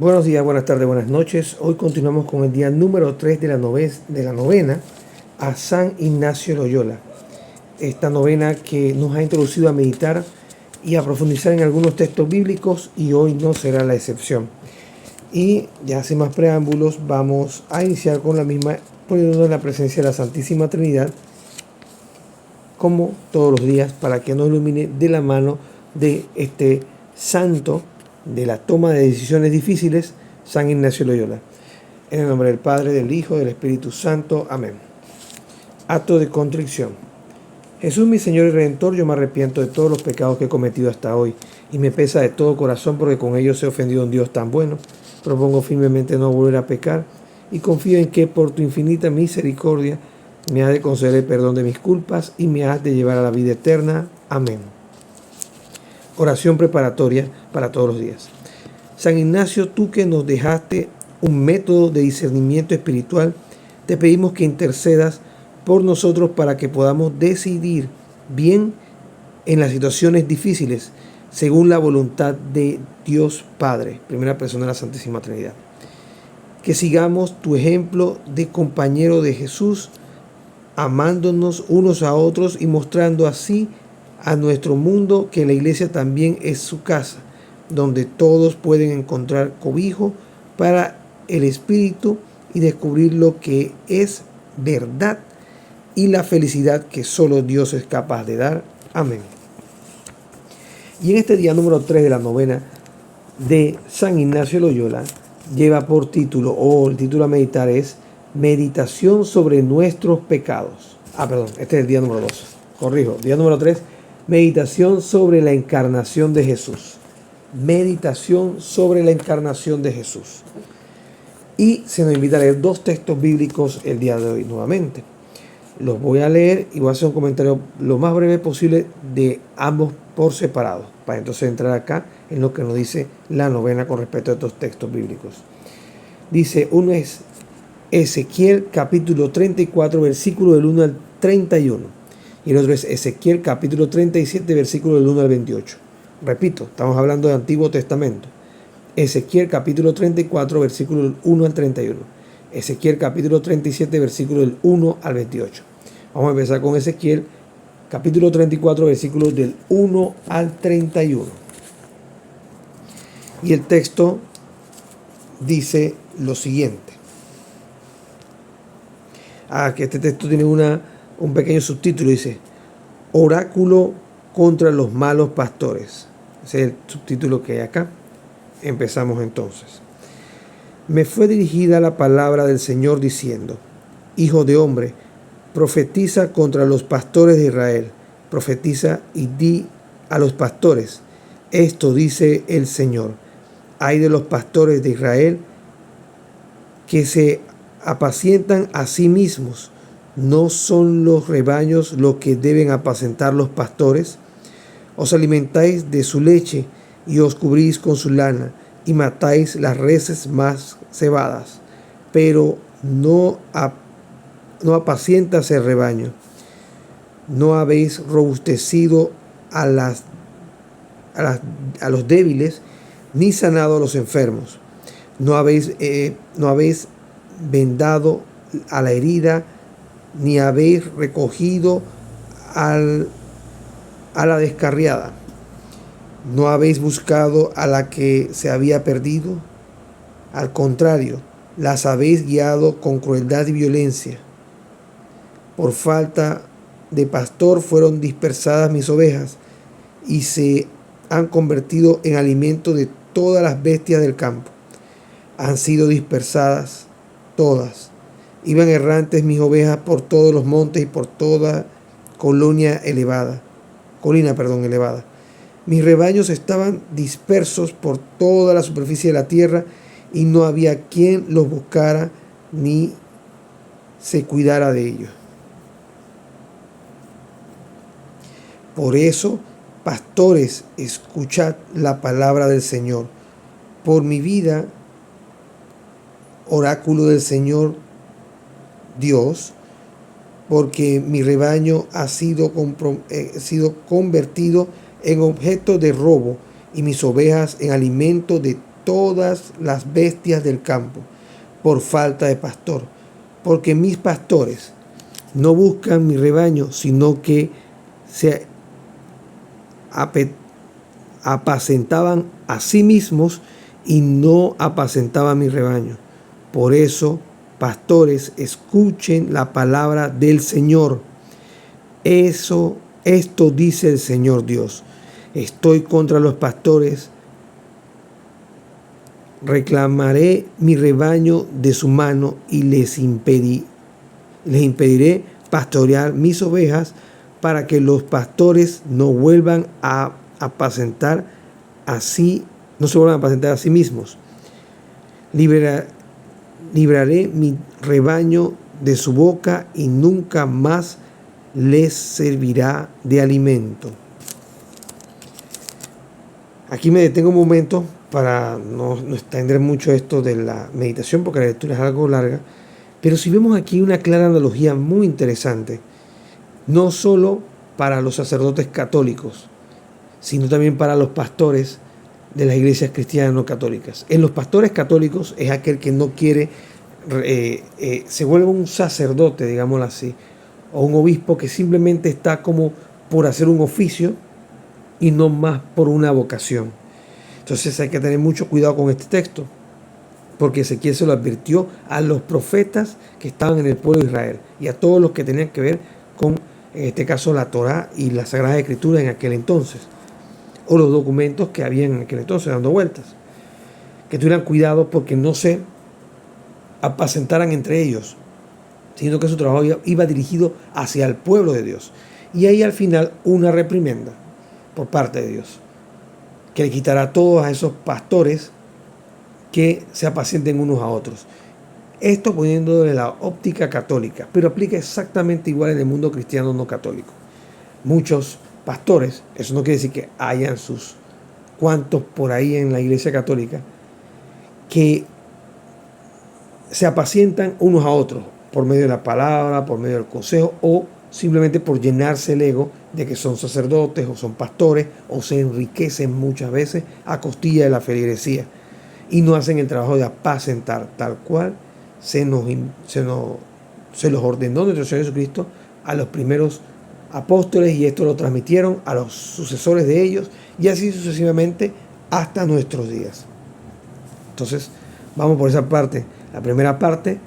Buenos días, buenas tardes, buenas noches. Hoy continuamos con el día número 3 de la novena a San Ignacio Loyola. Esta novena que nos ha introducido a meditar y a profundizar en algunos textos bíblicos, y hoy no será la excepción. Y ya sin más preámbulos, vamos a iniciar con la misma, poniéndonos en la presencia de la Santísima Trinidad, como todos los días, para que nos ilumine de la mano de este santo de la toma de decisiones difíciles, San Ignacio Loyola. En el nombre del Padre, del Hijo, del Espíritu Santo. Amén. Acto de contrición. Jesús, mi Señor y Redentor, yo me arrepiento de todos los pecados que he cometido hasta hoy, y me pesa de todo corazón porque con ellos he ofendido a un Dios tan bueno. Propongo firmemente no volver a pecar, y confío en que por tu infinita misericordia me has de conceder el perdón de mis culpas y me has de llevar a la vida eterna. Amén. Oración preparatoria para todos los días. San Ignacio, tú que nos dejaste un método de discernimiento espiritual, te pedimos que intercedas por nosotros para que podamos decidir bien en las situaciones difíciles, según la voluntad de Dios Padre, primera persona de la Santísima Trinidad. Que sigamos tu ejemplo de compañero de Jesús, amándonos unos a otros y mostrando así a nuestro mundo que la iglesia también es su casa, donde todos pueden encontrar cobijo para el espíritu y descubrir lo que es verdad y la felicidad que solo Dios es capaz de dar. Amén. Y en este día número 3 de la novena de San Ignacio Loyola, lleva por título, o el título a meditar es Meditación sobre nuestros pecados. Este es el día número 2. Corrijo, día número 3, Meditación sobre la encarnación de Jesús. Meditación sobre la encarnación de Jesús. Y se nos invita a leer dos textos bíblicos el día de hoy nuevamente. Los voy a leer y voy a hacer un comentario lo más breve posible de ambos por separado, para entonces entrar acá en lo que nos dice la novena con respecto a estos textos bíblicos. Dice, uno es Ezequiel capítulo 34, versículo del 1 al 31. Y el otro es Ezequiel capítulo 37, versículo del 1 al 28. Repito, estamos hablando del Antiguo Testamento. Ezequiel capítulo 34, versículo del 1 al 31. Ezequiel capítulo 37, versículo del 1 al 28. Vamos a empezar con Ezequiel capítulo 34, versículos del 1 al 31. Y el texto dice lo siguiente. Que este texto tiene un pequeño subtítulo, dice Oráculo contra los malos pastores. Ese es el subtítulo que hay acá. Empezamos entonces. Me fue dirigida la palabra del Señor diciendo, Hijo de hombre, profetiza contra los pastores de Israel. Profetiza y di a los pastores, esto dice el Señor. Ay de los pastores de Israel que se apacientan a sí mismos. ¿No son los rebaños los que deben apacentar los pastores? Os alimentáis de su leche y os cubrís con su lana y matáis las reses más cebadas, pero no apacientas el rebaño. No habéis robustecido a los débiles ni sanado a los enfermos. No habéis vendado a la herida, ni habéis recogido a la descarriada. No habéis buscado a la que se había perdido. Al contrario, las habéis guiado con crueldad y violencia. Por falta de pastor fueron dispersadas mis ovejas y se han convertido en alimento de todas las bestias del campo. Han sido dispersadas todas. Iban errantes mis ovejas por todos los montes y por toda colina elevada. Mis rebaños estaban dispersos por toda la superficie de la tierra y no había quien los buscara ni se cuidara de ellos. Por eso, pastores, escuchad la palabra del Señor. Por mi vida, oráculo del Señor Dios, porque mi rebaño ha sido convertido en objeto de robo y mis ovejas en alimento de todas las bestias del campo, por falta de pastor. Porque mis pastores no buscan mi rebaño, sino que se apacentaban a sí mismos y no apacentaban mi rebaño. Por eso, pastores, escuchen la palabra del Señor. Esto dice el Señor Dios. Estoy contra los pastores, reclamaré mi rebaño de su mano y les impediré pastorear mis ovejas, para que los pastores no vuelvan a apacentar así, no se vuelvan a apacentar a sí mismos. Libraré mi rebaño de su boca y nunca más les servirá de alimento. Aquí me detengo un momento para no extender mucho esto de la meditación, porque la lectura es algo larga, pero si vemos aquí una clara analogía muy interesante, no solo para los sacerdotes católicos, sino también para los pastores de las iglesias cristianas no católicas. En los pastores católicos es aquel que no quiere, se vuelve un sacerdote, digámoslo así, o un obispo que simplemente está como por hacer un oficio y no más por una vocación. Entonces hay que tener mucho cuidado con este texto, porque Ezequiel se lo advirtió a los profetas que estaban en el pueblo de Israel y a todos los que tenían que ver con, en este caso, la Torá y las Sagradas Escrituras en aquel entonces, o los documentos que habían en aquel entonces dando vueltas, que tuvieran cuidado porque no se apacentaran entre ellos, sino que su trabajo iba dirigido hacia el pueblo de Dios. Y ahí al final una reprimenda por parte de Dios, que le quitará a todos a esos pastores que se apacienten unos a otros. Esto poniendo de la óptica católica, pero aplica exactamente igual en el mundo cristiano no católico. Muchos pastores, eso no quiere decir que hayan sus cuantos por ahí en la iglesia católica, que se apacientan unos a otros por medio de la palabra, por medio del consejo, o simplemente por llenarse el ego de que son sacerdotes o son pastores, o se enriquecen muchas veces a costilla de la feligresía y no hacen el trabajo de apacentar tal cual se los ordenó nuestro Señor Jesucristo a los primeros apóstoles, y esto lo transmitieron a los sucesores de ellos, y así sucesivamente hasta nuestros días. Entonces vamos por esa parte. La primera parte,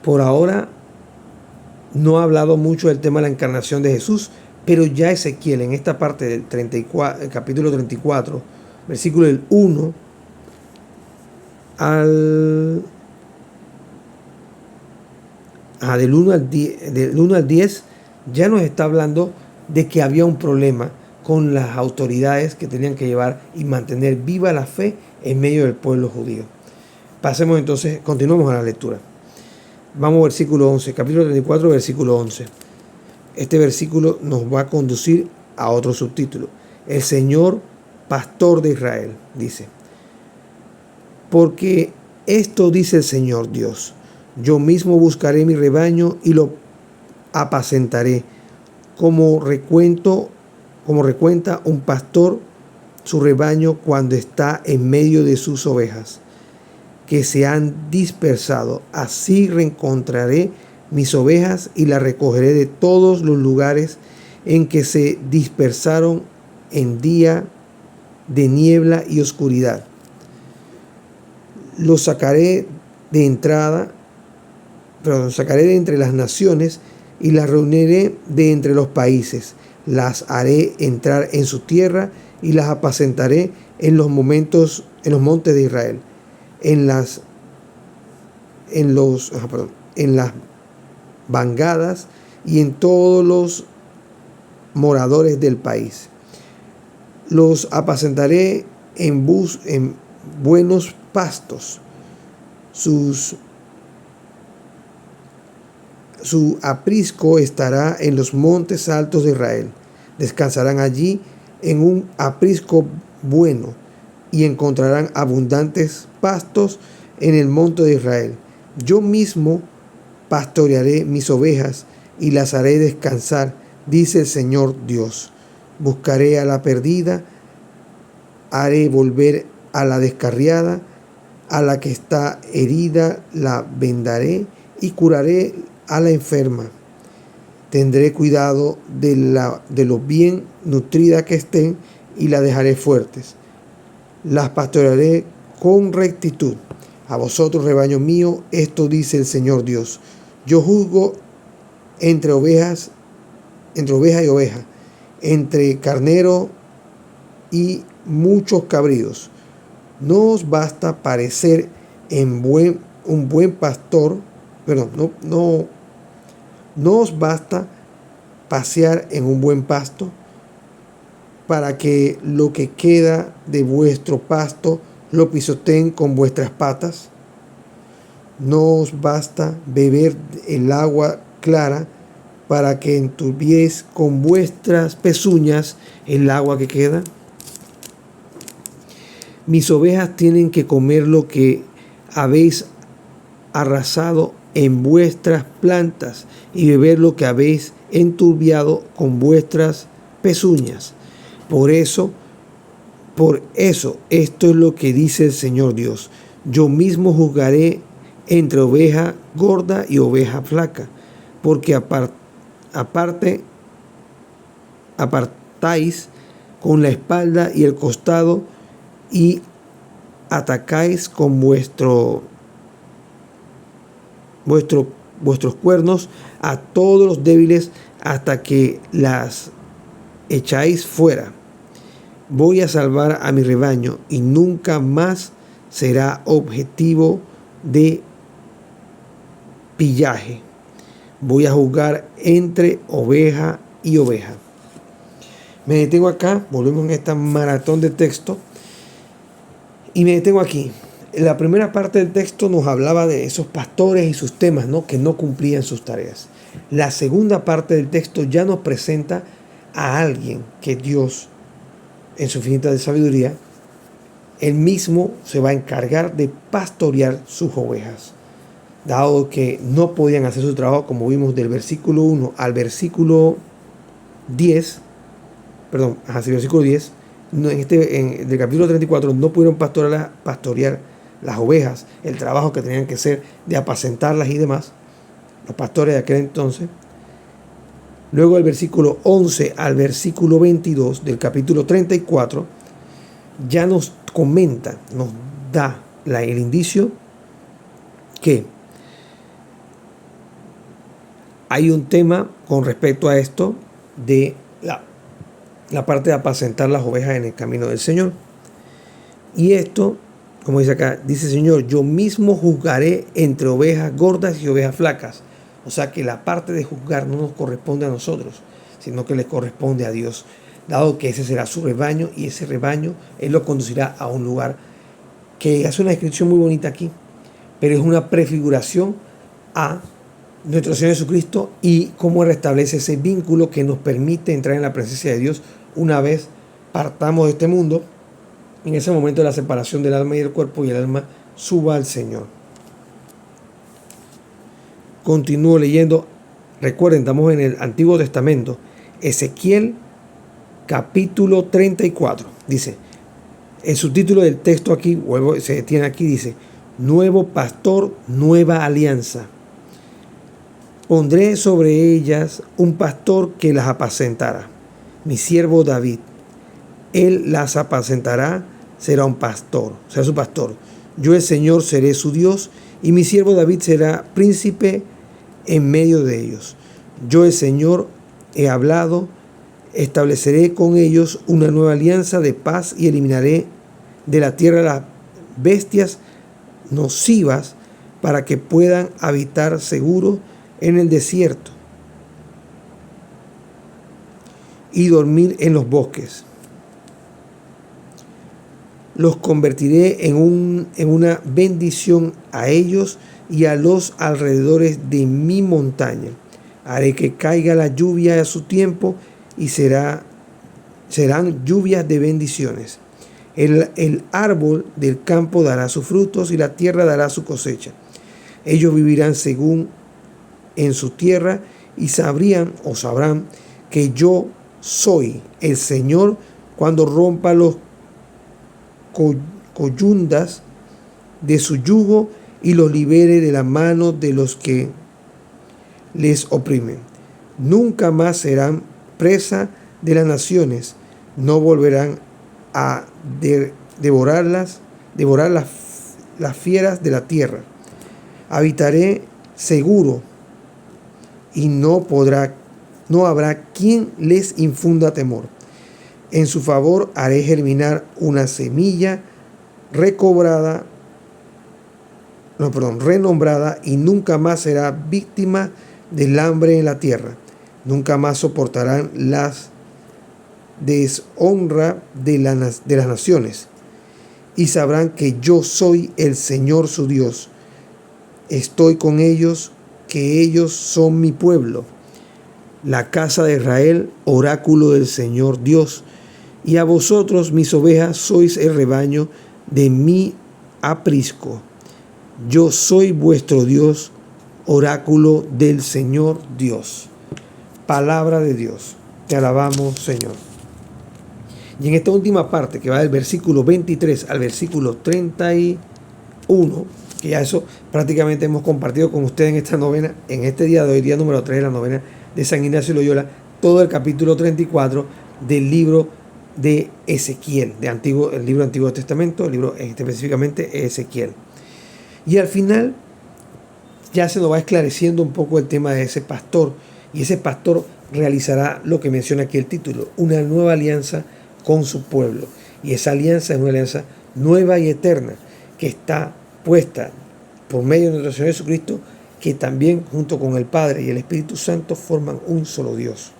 por ahora, no ha hablado mucho del tema de la encarnación de Jesús, pero ya Ezequiel en esta parte del 34, el capítulo 34, versículo del 1 del 1 al 10, ya nos está hablando de que había un problema con las autoridades que tenían que llevar y mantener viva la fe en medio del pueblo judío. Pasemos entonces, continuemos a la lectura. Vamos al versículo 11, capítulo 34, versículo 11. Este versículo nos va a conducir a otro subtítulo. El Señor, pastor de Israel, dice: porque esto dice el Señor Dios: yo mismo buscaré mi rebaño y lo apacentaré, como recuenta un pastor su rebaño cuando está en medio de sus ovejas, que se han dispersado. Así reencontraré mis ovejas y las recogeré de todos los lugares en que se dispersaron en día de niebla y oscuridad. Los sacaré de entre las naciones y las reuniré de entre los países. Las haré entrar en su tierra y las apacentaré en los montes de Israel, en las bangadas y en todos los moradores del país. Los apacentaré en buenos pastos. Su aprisco estará en los montes altos de Israel. Descansarán allí en un aprisco bueno y encontrarán abundantes pastos en el monte de Israel. Yo mismo pastorearé mis ovejas y las haré descansar, dice el Señor Dios. Buscaré a la perdida, haré volver a la descarriada, a la que está herida la vendaré y curaré a la enferma. Tendré cuidado de lo bien nutrida que estén y la dejaré fuertes. Las pastorearé con rectitud. A vosotros, rebaño mío, esto dice el Señor Dios. Yo juzgo entre oveja y oveja, entre carnero y muchos cabríos. No os basta parecer un buen pastor, no os basta pasear en un buen pasto para que lo que queda de vuestro pasto lo pisoteen con vuestras patas. No os basta beber el agua clara para que enturbiéis con vuestras pezuñas el agua que queda. Mis ovejas tienen que comer lo que habéis arrasado en vuestras plantas y beber lo que habéis enturbiado con vuestras pezuñas. Por eso, esto es lo que dice el Señor Dios. Yo mismo juzgaré entre oveja gorda y oveja flaca, porque apartáis con la espalda y el costado y atacáis con vuestros cuernos a todos los débiles hasta que las echáis fuera. Voy a salvar a mi rebaño y nunca más será objetivo de pillaje. Voy a juzgar entre oveja y oveja. Me detengo acá, volvemos en esta maratón de texto y me detengo aquí. La primera parte del texto nos hablaba de esos pastores y sus temas, ¿no?, que no cumplían sus tareas. La segunda parte del texto ya nos presenta a alguien que Dios, en su infinita sabiduría, él mismo se va a encargar de pastorear sus ovejas. Dado que no podían hacer su trabajo, como vimos del versículo 1 al versículo 10, versículo 10, del capítulo 34, no pudieron pastorear las ovejas, el trabajo que tenían que hacer de apacentarlas y demás, los pastores de aquel entonces. Luego del versículo 11 al versículo 22 del capítulo 34, ya nos comenta, nos da el indicio que hay un tema con respecto a esto de la parte de apacentar las ovejas en el camino del Señor. Y esto, como dice acá, dice el Señor, yo mismo juzgaré entre ovejas gordas y ovejas flacas. O sea que la parte de juzgar no nos corresponde a nosotros, sino que le corresponde a Dios, dado que ese será su rebaño y ese rebaño Él lo conducirá a un lugar que hace una descripción muy bonita aquí, pero es una prefiguración a nuestro Señor Jesucristo y cómo restablece ese vínculo que nos permite entrar en la presencia de Dios una vez partamos de este mundo. En ese momento de la separación del alma y del cuerpo, y el alma suba al Señor. Continúo leyendo. Recuerden, estamos en el Antiguo Testamento. Ezequiel capítulo 34. Dice, el subtítulo del texto aquí, se detiene aquí, dice, nuevo pastor, nueva alianza. Pondré sobre ellas un pastor que las apacentará, mi siervo David. Él las apacentará, será un pastor, será su pastor. Yo el Señor seré su Dios y mi siervo David será príncipe en medio de ellos. Yo el Señor he hablado, estableceré con ellos una nueva alianza de paz y eliminaré de la tierra las bestias nocivas para que puedan habitar seguros en el desierto y dormir en los bosques. Los convertiré en una bendición a ellos y a los alrededores de mi montaña. Haré que caiga la lluvia a su tiempo y serán lluvias de bendiciones. El árbol del campo dará sus frutos y la tierra dará su cosecha. Ellos vivirán según en su tierra y sabrán que yo soy el Señor cuando rompa los coyundas de su yugo y los libere de la mano de los que les oprimen. Nunca más serán presa de las naciones, no volverán a devorar las fieras de la tierra. Habitaré seguro y no habrá quien les infunda temor. En su favor haré germinar una semilla renombrada, y nunca más será víctima del hambre en la tierra. Nunca más soportarán las deshonra de las naciones, y sabrán que yo soy el Señor su Dios. Estoy con ellos, que ellos son mi pueblo, la casa de Israel, oráculo del Señor Dios. Y a vosotros, mis ovejas, sois el rebaño de mi aprisco. Yo soy vuestro Dios, oráculo del Señor Dios. Palabra de Dios. Te alabamos, Señor. Y en esta última parte, que va del versículo 23 al versículo 31, que ya eso prácticamente hemos compartido con ustedes en esta novena, en este día de hoy, día número 3 de la novena de San Ignacio de Loyola, todo el capítulo 34 del libro de Ezequiel, el libro Antiguo Testamento, el libro específicamente Ezequiel. Y al final ya se nos va esclareciendo un poco el tema de ese pastor, y ese pastor realizará lo que menciona aquí el título, una nueva alianza con su pueblo. Y esa alianza es una alianza nueva y eterna, que está puesta por medio de nuestro Señor Jesucristo, que también junto con el Padre y el Espíritu Santo forman un solo Dios.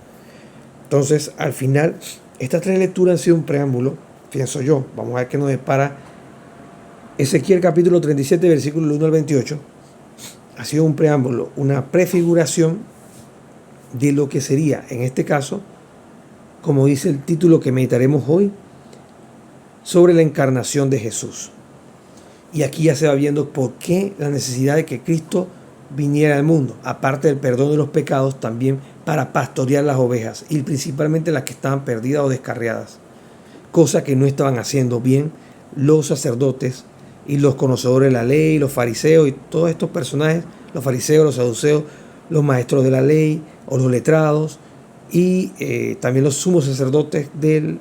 Entonces, al final, estas tres lecturas han sido un preámbulo, pienso yo. Vamos a ver qué nos depara Ezequiel capítulo 37, versículo 1 al 28. Ha sido un preámbulo, una prefiguración de lo que sería, en este caso, como dice el título que meditaremos hoy, sobre la encarnación de Jesús. Y aquí ya se va viendo por qué la necesidad de que Cristo viniera al mundo, aparte del perdón de los pecados, también para pastorear las ovejas, y principalmente las que estaban perdidas o descarriadas, cosa que no estaban haciendo bien los sacerdotes y los conocedores de la ley, los fariseos y todos estos personajes, los fariseos, los saduceos, los maestros de la ley o los letrados, y también los sumos sacerdotes el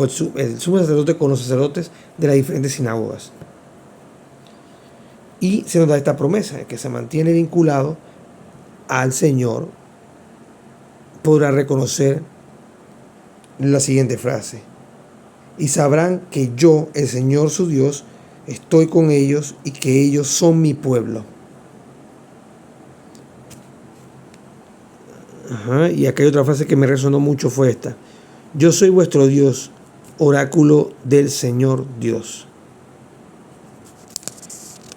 sumo sacerdote con los sacerdotes de las diferentes sinagogas. Y se nos da esta promesa, que se mantiene vinculado al Señor, podrá reconocer la siguiente frase: y sabrán que yo, el Señor su Dios, estoy con ellos y que ellos son mi pueblo. Y aquí hay otra frase que me resonó mucho, fue esta: yo soy vuestro Dios, oráculo del Señor Dios.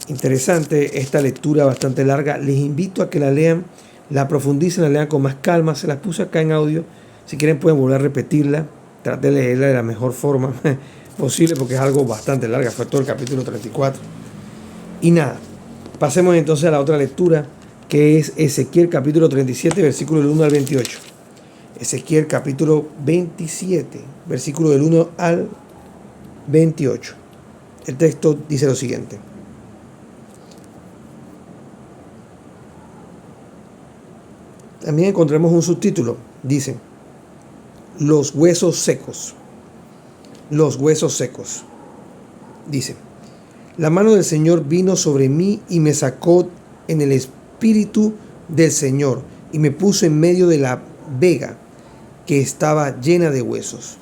Interesante esta lectura bastante larga. Les invito a que la lean, la profundicen, la lean con más calma. Se las puse acá en audio. Si quieren pueden volver a repetirla. Traté de leerla de la mejor forma posible, porque es algo bastante larga. Fue todo el capítulo 34. Y nada, pasemos entonces a la otra lectura, que es Ezequiel capítulo 37, versículo del 1 al 28. Ezequiel capítulo 27, versículo del 1 al 28. El texto dice lo siguiente: también encontramos un subtítulo. Dice: los huesos secos. Los huesos secos. Dice: la mano del Señor vino sobre mí y me sacó en el espíritu del Señor y me puso en medio de la vega que estaba llena de huesos.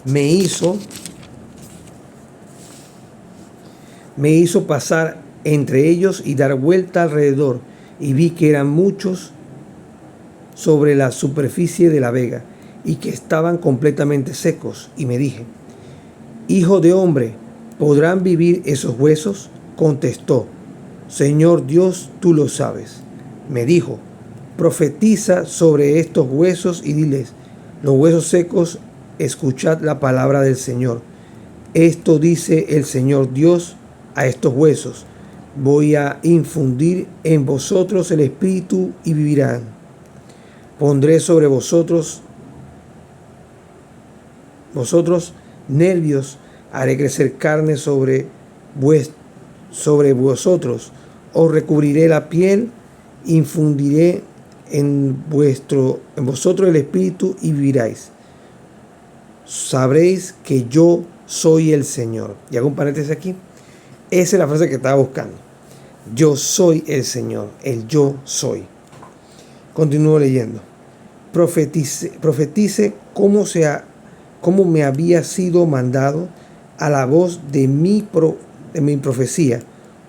Me hizo pasar entre ellos y dar vuelta alrededor, y vi que eran muchos sobre la superficie de la vega y que estaban completamente secos. Y me dije: hijo de hombre, ¿podrán vivir esos huesos? Contestó: Señor Dios, tú lo sabes. Me dijo: profetiza sobre estos huesos y diles: los huesos secos, escuchad la palabra del Señor. Esto dice el Señor Dios a estos huesos: voy a infundir en vosotros el espíritu y vivirán. Pondré sobre vosotros nervios, haré crecer carne sobre sobre vosotros, os recubriré la piel, infundiré en vosotros el espíritu y viviréis. Sabréis que yo soy el Señor. Y hago un paréntesis aquí. Esa es la frase que estaba buscando. Yo soy el Señor, el yo soy. Continúo leyendo. Profetice cómo me había sido mandado a la voz de mi profecía.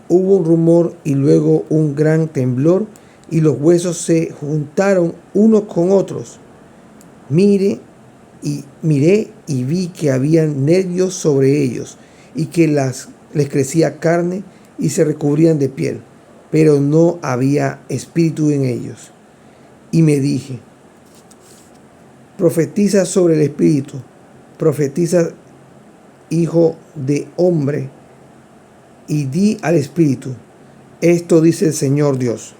Hubo un rumor y luego un gran temblor y los huesos se juntaron unos con otros. Miré y vi que había nervios sobre ellos y que les crecía carne y se recubrían de piel, pero no había espíritu en ellos. Y me dije, profetiza sobre el espíritu, profetiza, hijo de hombre, y di al espíritu, esto dice el Señor Dios.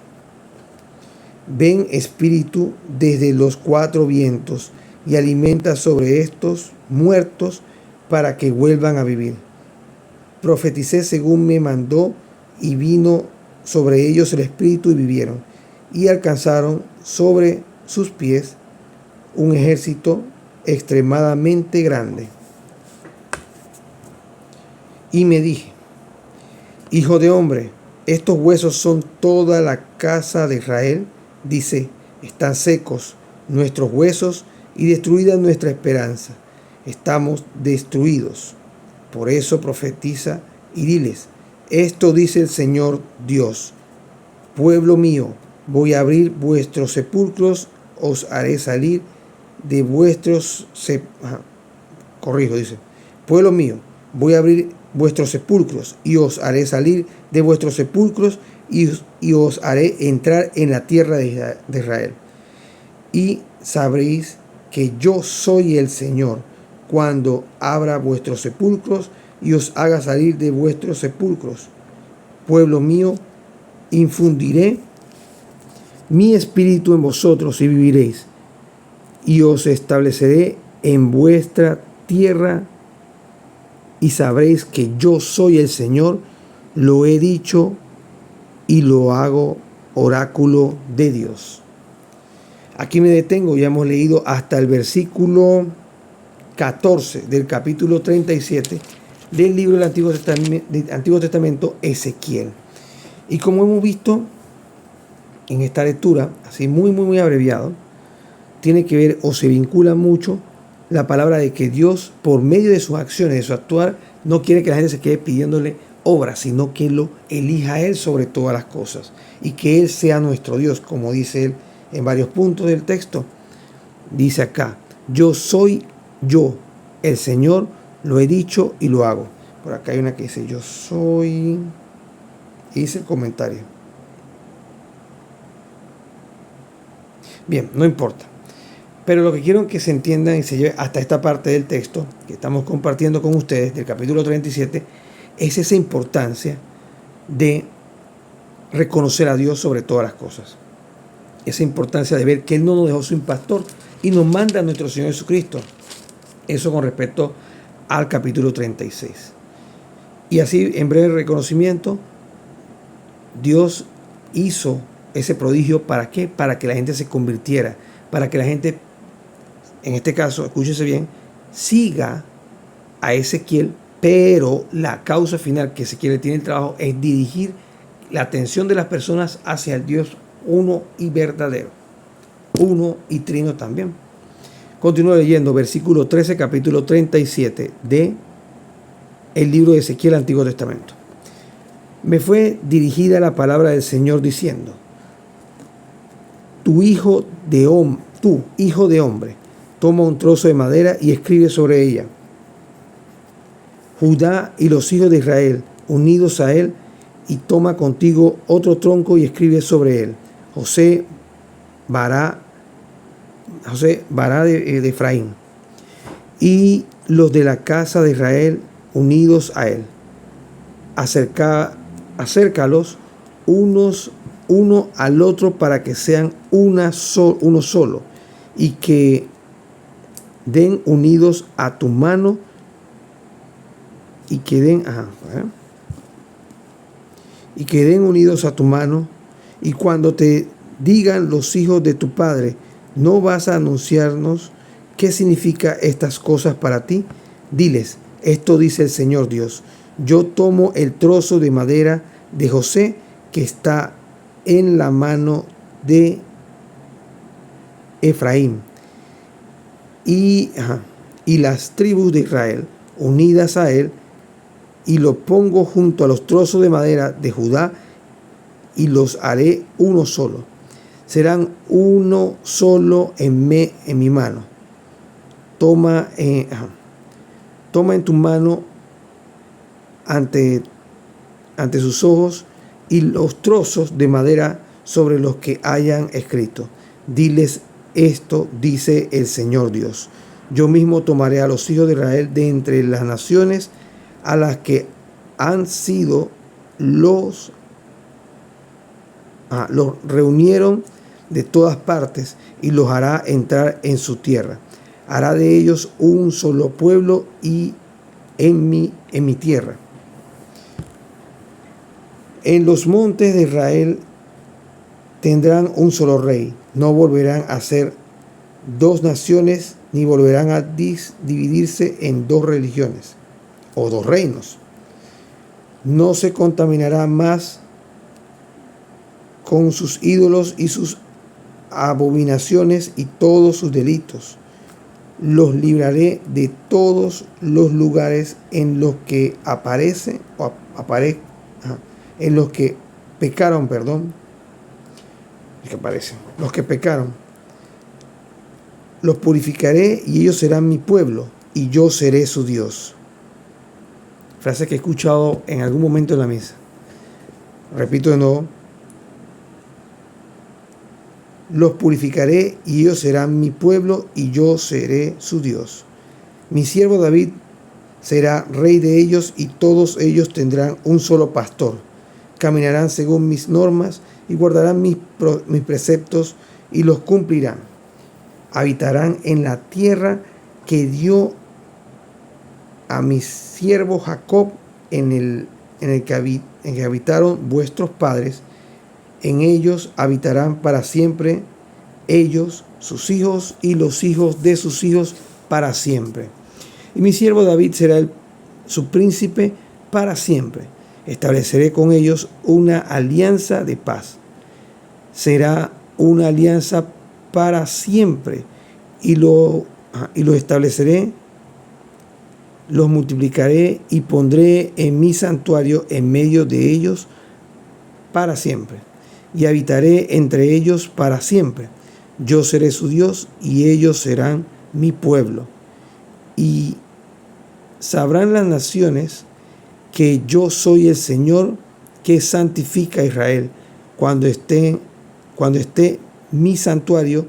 Ven, espíritu, desde los 4 vientos y alimenta sobre estos muertos para que vuelvan a vivir. Profeticé según me mandó y vino sobre ellos el espíritu y vivieron y alcanzaron sobre sus pies un ejército extremadamente grande. Y me dije, hijo de hombre, estos huesos son toda la casa de Israel. Dice, están secos nuestros huesos y destruida nuestra esperanza. Estamos destruidos. Por eso profetiza y diles, esto dice el Señor Dios, pueblo mío, voy a abrir vuestros sepulcros, os haré salir de vuestros pueblo mío, voy a abrir vuestros sepulcros y os haré salir de vuestros sepulcros y os haré entrar en la tierra de Israel. Y sabréis que yo soy el Señor cuando abra vuestros sepulcros y os haga salir de vuestros sepulcros. Pueblo mío, infundiré mi espíritu en vosotros y viviréis, y os estableceré en vuestra tierra y sabréis que yo soy el Señor, lo he dicho y lo hago, oráculo de Dios. Aquí me detengo, ya hemos leído hasta el versículo 14 del capítulo 37 del libro del Antiguo Testamento, Ezequiel. Y como hemos visto en esta lectura, así muy abreviado, tiene que ver o se vincula mucho la palabra de que Dios, por medio de sus acciones, de su actuar, no quiere que la gente se quede pidiéndole obras, sino que lo elija a Él sobre todas las cosas y que Él sea nuestro Dios, como dice Él en varios puntos del texto. Dice acá, yo soy yo, el Señor, lo he dicho y lo hago. Por acá hay una que dice, yo soy, hice el comentario. Bien, no importa. Pero lo que quiero que se entiendan y se lleve hasta esta parte del texto que estamos compartiendo con ustedes, del capítulo 37, es esa importancia de reconocer a Dios sobre todas las cosas. Esa importancia de ver que Él no nos dejó sin pastor y nos manda a nuestro Señor Jesucristo. Eso con respecto al capítulo 36. Y así, en breve reconocimiento, Dios hizo ese prodigio, ¿para qué? Para que la gente se convirtiera, para que la gente, en este caso, escúchese bien, siga a Ezequiel, pero la causa final que Ezequiel tiene el trabajo es dirigir la atención de las personas hacia el Dios uno y verdadero, uno y trino también. Continúo leyendo versículo 13, capítulo 37 de el libro de Ezequiel, Antiguo Testamento. Me fue dirigida la palabra del Señor diciendo, tú, hijo de hombre, toma un trozo de madera y escribe sobre ella, Judá y los hijos de Israel, unidos a él, y toma contigo otro tronco y escribe sobre él, José Bará de Efraín, y los de la casa de Israel, unidos a él. Acércalos uno al otro para que sean uno solo, y que den unidos a tu mano y que den y queden unidos a tu mano, y cuando te digan los hijos de tu padre, ¿no vas a anunciarnos qué significa estas cosas para ti? Diles, esto dice el Señor Dios, yo tomo el trozo de madera de José que está en la mano de Efraín y las tribus de Israel unidas a él, y lo pongo junto a los trozos de madera de Judá y los haré uno solo. Serán uno solo en mi mano. Toma en tu mano ante sus ojos y los trozos de madera sobre los que hayan escrito. Diles, esto dice el Señor Dios. Yo mismo tomaré a los hijos de Israel de entre las naciones a las que han sido los reunieron de todas partes, y los hará entrar en su tierra. Hará de ellos un solo pueblo y en mi tierra. En los montes de Israel tendrán un solo rey. No volverán a ser dos naciones, ni volverán a dividirse en dos religiones o dos reinos. No se contaminará más con sus ídolos y sus abominaciones y todos sus delitos. Los libraré de todos los lugares en los que en los que pecaron, los que pecaron. Los purificaré y ellos serán mi pueblo y yo seré su Dios. Frase que he escuchado en algún momento en la misa. Repito de nuevo. Los purificaré y ellos serán mi pueblo y yo seré su Dios. Mi siervo David será rey de ellos y todos ellos tendrán un solo pastor. Caminarán según mis normas y guardarán mis preceptos y los cumplirán. Habitarán en la tierra que dio a mi siervo Jacob, en el que habitaron vuestros padres. En ellos habitarán para siempre, ellos, sus hijos y los hijos de sus hijos para siempre. Y mi siervo David será su príncipe para siempre. Estableceré con ellos una alianza de paz. Será una alianza para siempre, y lo estableceré, los multiplicaré y pondré en mi santuario en medio de ellos para siempre, y habitaré entre ellos para siempre. Yo seré su Dios y ellos serán mi pueblo. Y sabrán las naciones que yo soy el Señor que santifica a Israel, cuando esté mi santuario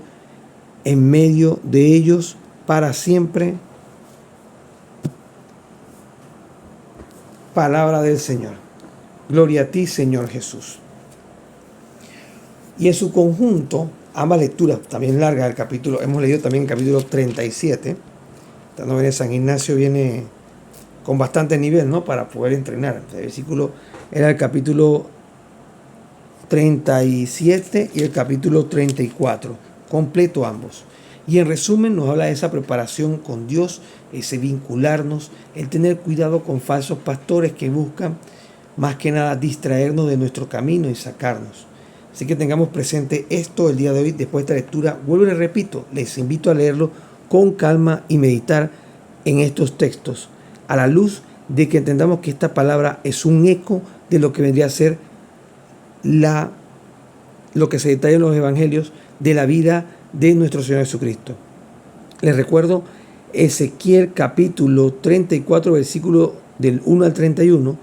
en medio de ellos para siempre. Palabra del Señor. Gloria a ti, Señor Jesús. Y en su conjunto, ambas lecturas, también largas del capítulo, hemos leído también el capítulo 37. Esta novena de San Ignacio viene con bastante nivel, ¿no?, para poder entrenar. El versículo era el capítulo 37 y el capítulo 34, completo ambos. Y en resumen nos habla de esa preparación con Dios, ese vincularnos, el tener cuidado con falsos pastores que buscan más que nada distraernos de nuestro camino y sacarnos. Así que tengamos presente esto el día de hoy. Después de esta lectura, vuelvo y les repito, les invito a leerlo con calma y meditar en estos textos, a la luz de que entendamos que esta palabra es un eco de lo que vendría a ser lo que se detalla en los evangelios de la vida de nuestro Señor Jesucristo. Les recuerdo Ezequiel capítulo 34, versículo del 1 al 31,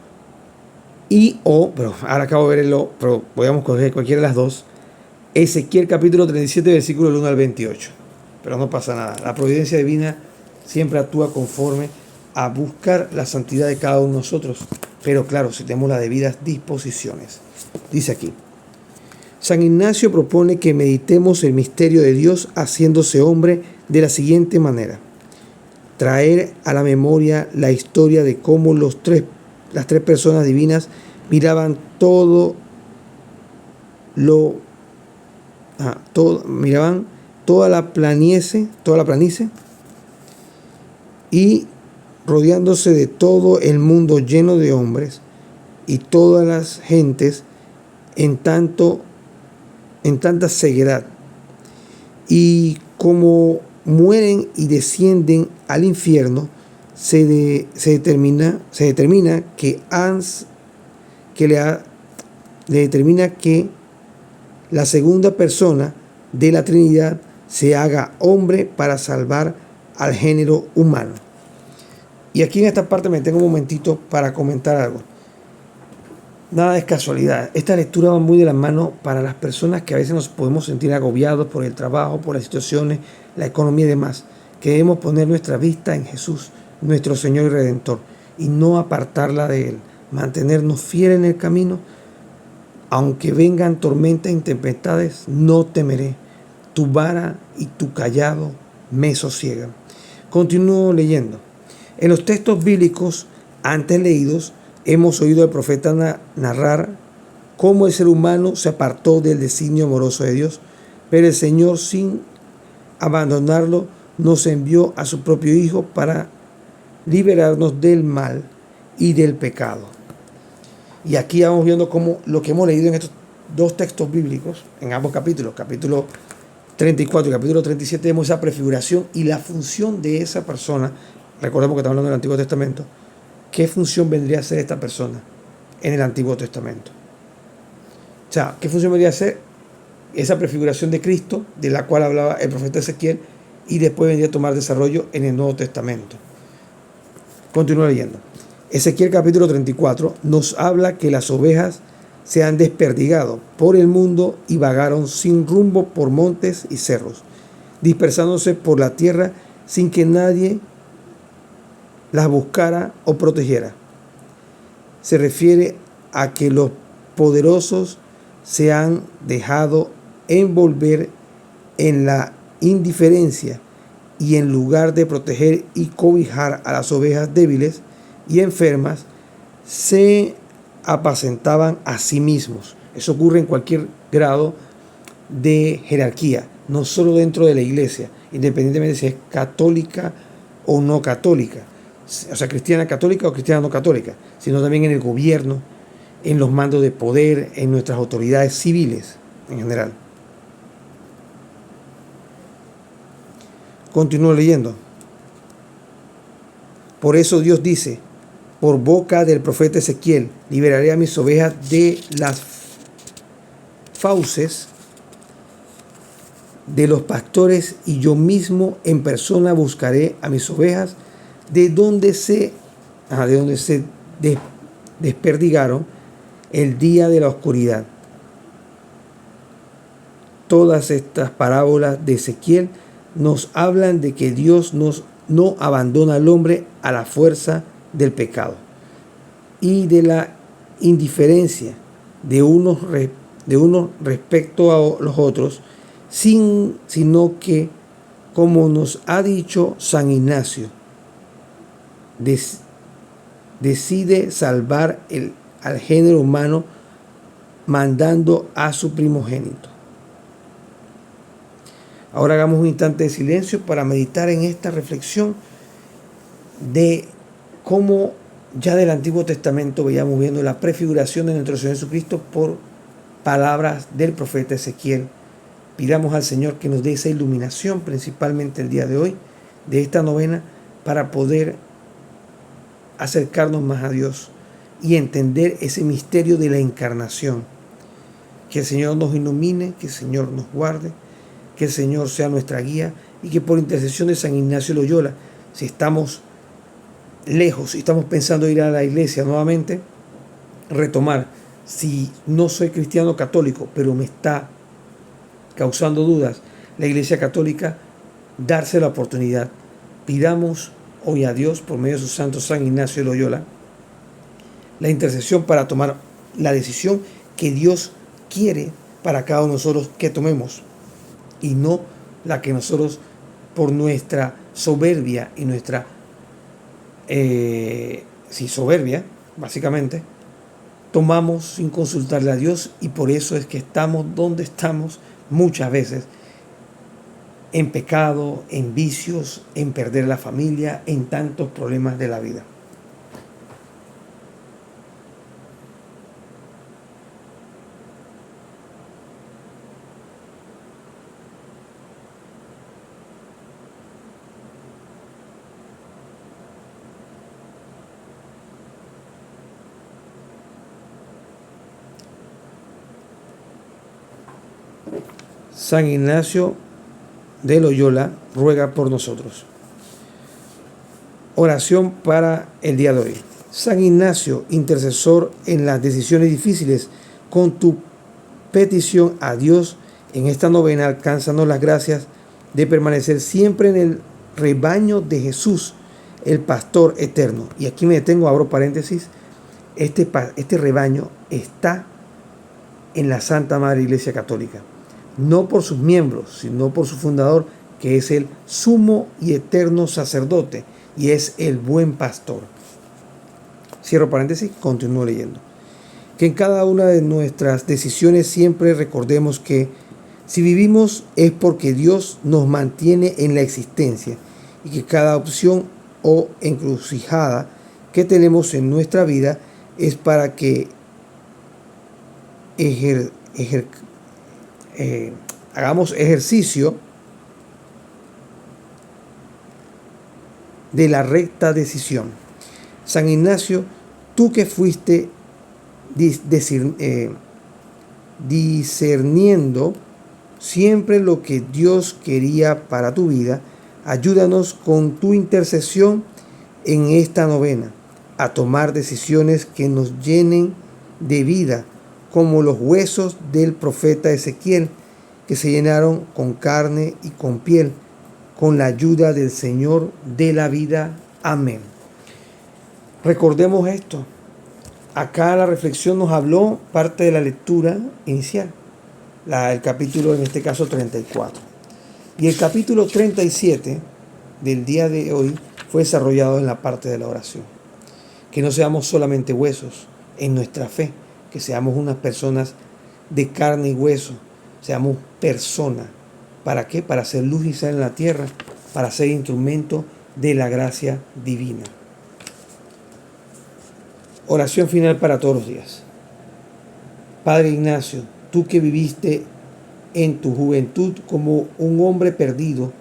pero ahora acabo de verlo, pero podemos coger cualquiera de las dos. Ezequiel capítulo 37, versículo del 1 al 28. Pero no pasa nada. La providencia divina siempre actúa conforme a buscar la santidad de cada uno de nosotros. Pero claro, si tenemos las debidas disposiciones. Dice aquí: San Ignacio propone que meditemos el misterio de Dios haciéndose hombre de la siguiente manera: traer a la memoria la historia de cómo las tres personas divinas miraban miraban toda la planicie y rodeándose de todo el mundo lleno de hombres y todas las gentes en tanta ceguedad. Y como mueren y descienden al infierno, se determina que la segunda persona de la Trinidad se haga hombre para salvar al género humano. Y aquí en esta parte me tengo un momentito para comentar algo. Nada es casualidad. Esta lectura va muy de la mano para las personas que a veces nos podemos sentir agobiados por el trabajo, por las situaciones, la economía y demás. Que debemos poner nuestra vista en Jesús, nuestro Señor y Redentor, y no apartarla de Él. Mantenernos fieles en el camino. Aunque vengan tormentas y tempestades, no temeré. Tu vara y tu cayado me sosiegan. Continúo leyendo. En los textos bíblicos antes leídos, hemos oído al profeta narrar cómo el ser humano se apartó del designio amoroso de Dios, pero el Señor, sin abandonarlo, nos envió a su propio Hijo para liberarnos del mal y del pecado. Y aquí vamos viendo cómo lo que hemos leído en estos dos textos bíblicos, en ambos capítulos, capítulo 34 y capítulo 37, vemos esa prefiguración y la función de esa persona. Recordemos que estamos hablando del Antiguo Testamento. ¿Qué función vendría a ser esta persona en el Antiguo Testamento? O sea, ¿qué función vendría a ser esa prefiguración de Cristo, de la cual hablaba el profeta Ezequiel, y después vendría a tomar desarrollo en el Nuevo Testamento? Continúo leyendo. Ezequiel capítulo 34 nos habla que las ovejas se han desperdigado por el mundo y vagaron sin rumbo por montes y cerros, dispersándose por la tierra sin que nadie las buscara o protegiera. Se refiere a que los poderosos se han dejado envolver en la indiferencia y en lugar de proteger y cobijar a las ovejas débiles y enfermas, se apacentaban a sí mismos. Eso ocurre en cualquier grado de jerarquía, no solo dentro de la iglesia, independientemente de si es católica o no católica, o sea, cristiana católica o cristiana no católica, sino también en el gobierno, en los mandos de poder, en nuestras autoridades civiles en general. Continúo leyendo. Por eso Dios dice, por boca del profeta Ezequiel, liberaré a mis ovejas de las fauces de los pastores, y yo mismo en persona buscaré a mis ovejas de donde se desperdigaron el día de la oscuridad. Todas estas parábolas de Ezequiel nos hablan de que Dios no abandona al hombre a la fuerza del pecado y de la indiferencia de unos respecto a los otros, sino que, como nos ha dicho San Ignacio, decide salvar al género humano mandando a su primogénito. Ahora hagamos un instante de silencio para meditar en esta reflexión de cómo ya del Antiguo Testamento veíamos viendo la prefiguración de nuestro Señor Jesucristo por palabras del profeta Ezequiel. Pidamos al Señor que nos dé esa iluminación, principalmente el día de hoy, de esta novena, para poder acercarnos más a Dios y entender ese misterio de la encarnación. Que el Señor nos ilumine, que el Señor nos guarde, que el Señor sea nuestra guía y que por intercesión de San Ignacio de Loyola, si estamos lejos y estamos pensando ir a la iglesia nuevamente, retomar. Si no soy cristiano católico, pero me está causando dudas la iglesia católica, darse la oportunidad. Pidamos hoy a Dios, por medio de su santo San Ignacio de Loyola, la intercesión para tomar la decisión que Dios quiere para cada uno de nosotros que tomemos, y no la que nosotros, por nuestra soberbia y nuestra soberbia, básicamente, tomamos sin consultarle a Dios, y por eso es que estamos donde estamos muchas veces, en pecado, en vicios, en perder la familia, en tantos problemas de la vida. San Ignacio de Loyola ruega por nosotros. Oración para el día de hoy. San Ignacio, intercesor en las decisiones difíciles, con tu petición a Dios en esta novena, alcánzanos las gracias de permanecer siempre en el rebaño de Jesús, el pastor eterno. Y aquí me detengo, abro paréntesis. Este rebaño está en la Santa Madre Iglesia Católica, no por sus miembros, sino por su fundador, que es el sumo y eterno sacerdote, y es el buen pastor. Cierro paréntesis, continúo leyendo. Que en cada una de nuestras decisiones siempre recordemos que si vivimos es porque Dios nos mantiene en la existencia, y que cada opción o encrucijada que tenemos en nuestra vida es para que hagamos ejercicio de la recta decisión. San Ignacio, tú que fuiste discerniendo siempre lo que Dios quería para tu vida, ayúdanos con tu intercesión en esta novena a tomar decisiones que nos llenen de vida, como los huesos del profeta Ezequiel, que se llenaron con carne y con piel, con la ayuda del Señor de la vida. Amén. Recordemos esto. Acá la reflexión nos habló parte de la lectura inicial, el capítulo, en este caso, 34. Y el capítulo 37 del día de hoy fue desarrollado en la parte de la oración. Que no seamos solamente huesos en nuestra fe, que seamos unas personas de carne y hueso, seamos personas. ¿Para qué? Para hacer luz y sal en la tierra, para ser instrumento de la gracia divina. Oración final para todos los días. Padre Ignacio, tú que viviste en tu juventud como un hombre perdido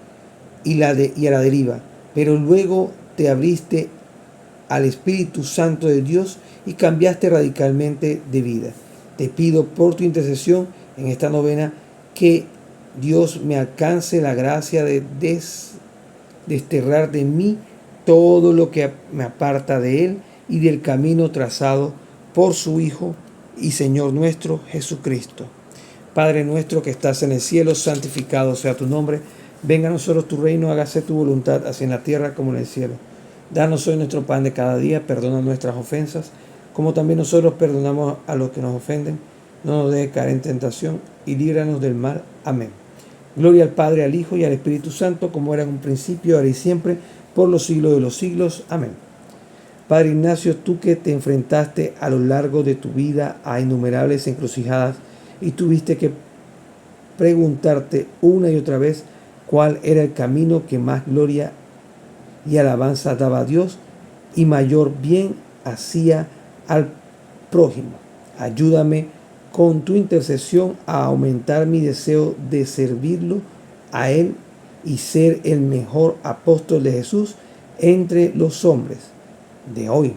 y a la deriva, pero luego te abriste al Espíritu Santo de Dios y cambiaste radicalmente de vida. Te pido por tu intercesión en esta novena que Dios me alcance la gracia de desterrar de mí todo lo que me aparta de Él y del camino trazado por su Hijo y Señor nuestro Jesucristo. Padre nuestro que estás en el cielo, santificado sea tu nombre. Venga a nosotros tu reino, hágase tu voluntad, así en la tierra como en el cielo. Danos hoy nuestro pan de cada día, perdona nuestras ofensas, como también nosotros perdonamos a los que nos ofenden. No nos dejes caer en tentación y líbranos del mal. Amén. Gloria al Padre, al Hijo y al Espíritu Santo, como era en un principio, ahora y siempre, por los siglos de los siglos. Amén. Padre Ignacio, tú que te enfrentaste a lo largo de tu vida a innumerables encrucijadas y tuviste que preguntarte una y otra vez cuál era el camino que más gloria y alabanza daba a Dios y mayor bien hacía al prójimo. Ayúdame con tu intercesión a aumentar mi deseo de servirlo a Él y ser el mejor apóstol de Jesús entre los hombres de hoy,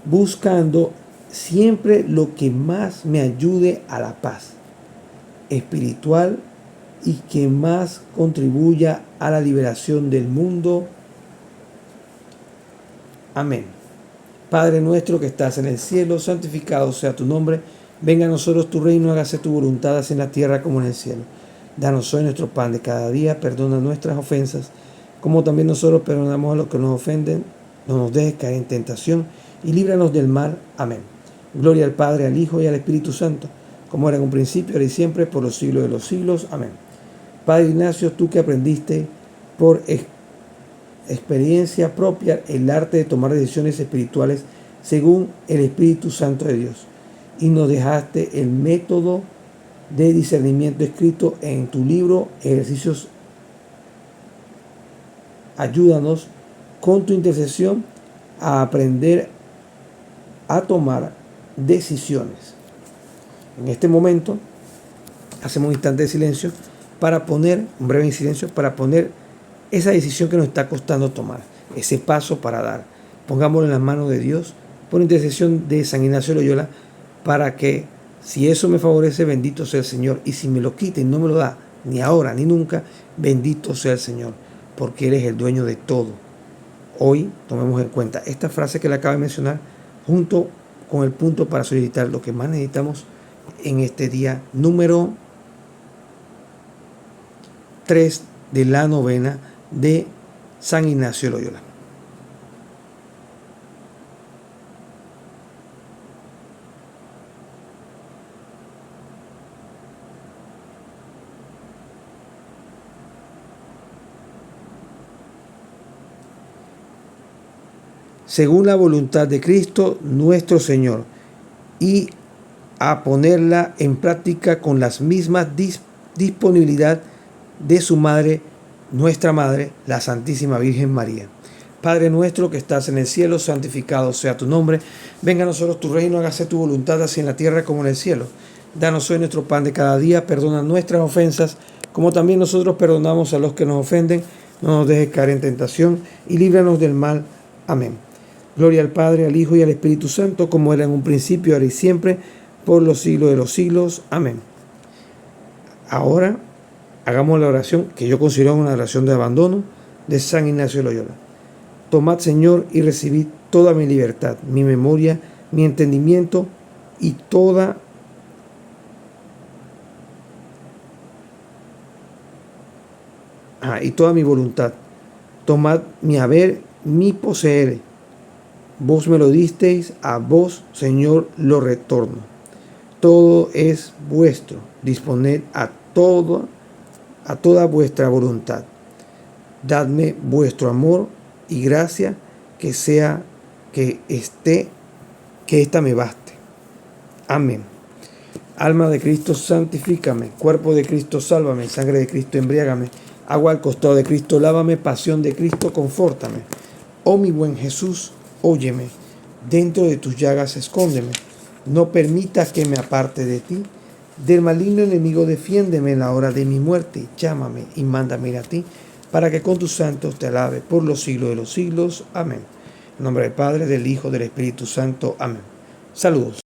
buscando siempre lo que más me ayude a la paz espiritual y que más contribuya a la liberación del mundo. Amén. Padre nuestro que estás en el cielo, santificado sea tu nombre. Venga a nosotros tu reino, hágase tu voluntad, así en la tierra como en el cielo. Danos hoy nuestro pan de cada día, perdona nuestras ofensas, como también nosotros perdonamos a los que nos ofenden. No nos dejes caer en tentación y líbranos del mal. Amén. Gloria al Padre, al Hijo y al Espíritu Santo, como era en un principio, ahora y siempre, por los siglos de los siglos. Amén. Padre Ignacio, tú que aprendiste por experiencia propia el arte de tomar decisiones espirituales según el Espíritu Santo de Dios, y nos dejaste el método de discernimiento escrito en tu libro, Ejercicios. Ayúdanos con tu intercesión a aprender a tomar decisiones. En este momento hacemos un instante de silencio para poner, un breve silencio, para poner esa decisión que nos está costando tomar, ese paso para dar. Pongámoslo en las manos de Dios por intercesión de San Ignacio de Loyola, para que si eso me favorece, bendito sea el Señor, y si me lo quita y no me lo da, ni ahora ni nunca, bendito sea el Señor, porque Él es el dueño de todo. Hoy tomemos en cuenta esta frase que le acabo de mencionar junto con el punto para solicitar lo que más necesitamos en este día número 3 de la novena de San Ignacio de Loyola. Según la voluntad de Cristo nuestro Señor, y a ponerla en práctica con las mismas disponibilidad de su Madre, nuestra Madre, la Santísima Virgen María. Padre nuestro que estás en el cielo, santificado sea tu nombre. Venga a nosotros tu reino, hágase tu voluntad, así en la tierra como en el cielo. Danos hoy nuestro pan de cada día, perdona nuestras ofensas, como también nosotros perdonamos a los que nos ofenden. No nos dejes caer en tentación y líbranos del mal. Amén. Gloria al Padre, al Hijo y al Espíritu Santo, como era en un principio, ahora y siempre, por los siglos de los siglos. Amén. Ahora hagamos la oración que yo considero una oración de abandono de San Ignacio de Loyola. Tomad, Señor, y recibid toda mi libertad, mi memoria, mi entendimiento y toda mi voluntad. Tomad mi haber, mi poseer. Vos me lo disteis, a vos, Señor, lo retorno. Todo es vuestro. Disponed a toda vuestra voluntad. Dadme vuestro amor y gracia, que esta me baste. Amén. Alma de Cristo, santifícame. Cuerpo de Cristo, sálvame. Sangre de Cristo, embriágame. Agua al costado de Cristo, lávame. Pasión de Cristo, confórtame. Oh mi buen Jesús, óyeme. Dentro de tus llagas, escóndeme. No permitas que me aparte de ti. Del maligno enemigo, defiéndeme en la hora de mi muerte. Llámame y mándame a ti, para que con tus santos te alabe por los siglos de los siglos. Amén. En nombre del Padre, del Hijo, del Espíritu Santo. Amén. Saludos.